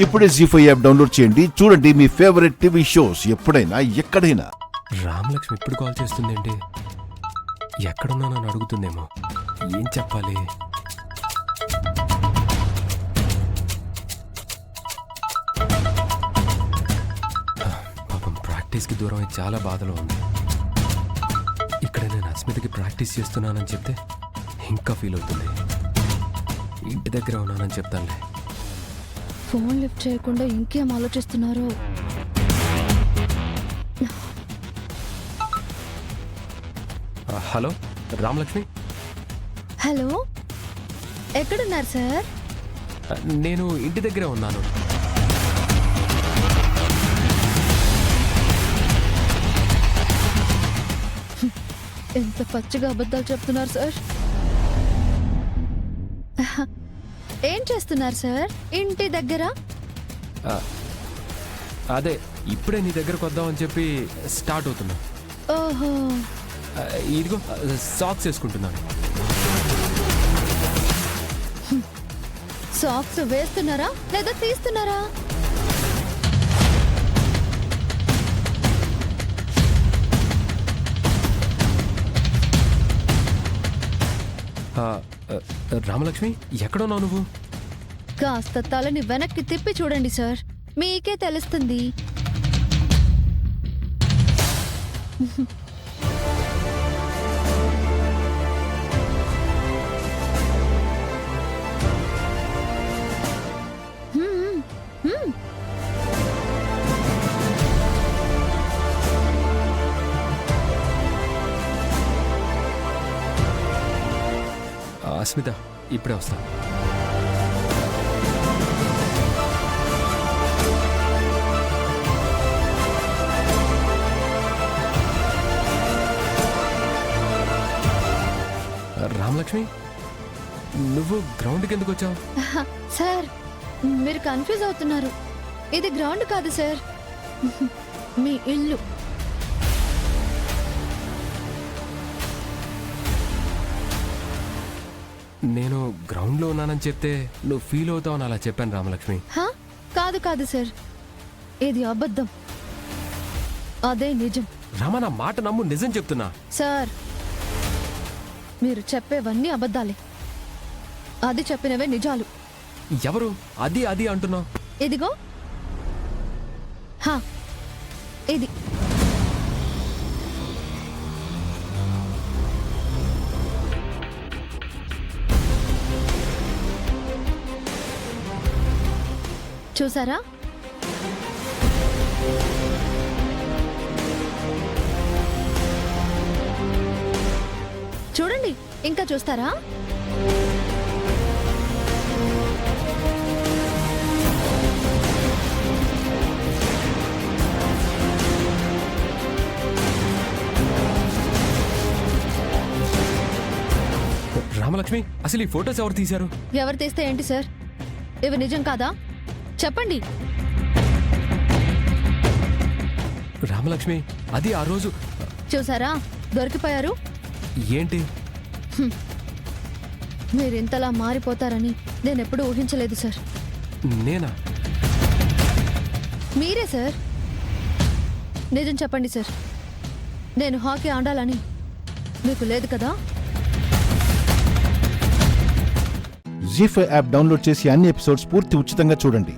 ఇప్పుడే జీ5 app download చేయండి. చూడండి మీ ఫేవరెట్ టీవీ షోస్ ఎప్పుడైనా ఎక్కడైనా. రామలక్ష్మి ఎప్పుడు కాల్ చేస్తుందేంటి? ఎక్కడున్నానో అని అడుగుతుందేమో. ఏం చెప్పాలి? పాపం ప్రాక్టీస్కి దూరం అయి చాలా బాధలో ఉంది. ఇక్కడ నేను అస్మితకి ప్రాక్టీస్ చేస్తున్నానని చెప్తే ఇంకా ఫీల్ అవుతుంది. ఇంటి దగ్గర ఉన్నానని చెప్తానులే. ఫోన్ లిఫ్ట్ చేయకుండా ఇంకేం ఆలోచిస్తున్నారు? హలో రామలక్ష్మి. హలో, ఎక్కడున్నారు సార్? నేను ఇంటి దగ్గరే ఉన్నాను. ఎంత పచ్చిగా అబద్ధాలు చెప్తున్నారు సార్. ఏం చేస్తున్నారు సార్ ఇంటి దగ్గర? అదే ఇప్పుడే నీ దగ్గరకు వద్దామని చెప్పి స్టార్ట్ అవుతున్నా. ఓహో, ఇదిగో సాక్స్ వేసుకుంటున్నాను. సాక్స్ వేస్తున్నారా లేదా తీస్తున్నారా? రామలక్ష్మి ఎక్కడున్నావు నువ్వు? కాస్త తలని వెనక్కి తిప్పి చూడండి సార్, మీకే తెలుస్తుంది. అస్మిత ఇప్పుడే వస్తాను. రామలక్ష్మి నువ్వు గ్రౌండ్కి ఎందుకు వచ్చావు? సార్, మీరు కన్ఫ్యూజ్ అవుతున్నారు. ఇది గ్రౌండ్ కాదు సార్, మీ ఇల్లు. నేను గ్రౌండ్లో ఉన్నానని చెప్తే నువ్వు ఫీల్ అవుతావని అలా చెప్పాను రామలక్ష్మి. కాదు కాదు సార్, ఇది అబద్ధం, అదే నిజం. రామ, నా మాట నమ్ము, నిజం చెప్తున్నా. సార్, మీరు చెప్పేవన్నీ అబద్ధాలే, అది చెప్పినవే నిజాలు. ఎవరు అది అది అంటున్నావు? ఇదిగో ఇది. చూసారా? చూడండి, ఇంకా చూస్తారా? రామలక్ష్మి, అసలు ఈ ఫోటోస్ ఎవరు తీశారు? ఎవరు తీస్తే ఏంటి సార్, ఇవి నిజం కాదా? చెప్పండి. రామలక్ష్మి, అది ఆ రోజు. చూసారా, దొరికిపోయారు. ఏంటి? మీరు ఇంతలా మారిపోతారని నేనెప్పుడూ ఊహించలేదు సార్. నేనా? మీరే సార్. నిజం చెప్పండి సార్, నేను హాకీ ఆడాలని మీకు లేదు కదా? జీ5 యాప్ డౌన్లోడ్ చేసి అన్ని ఎపిసోడ్స్ పూర్తి ఉచితంగా చూడండి.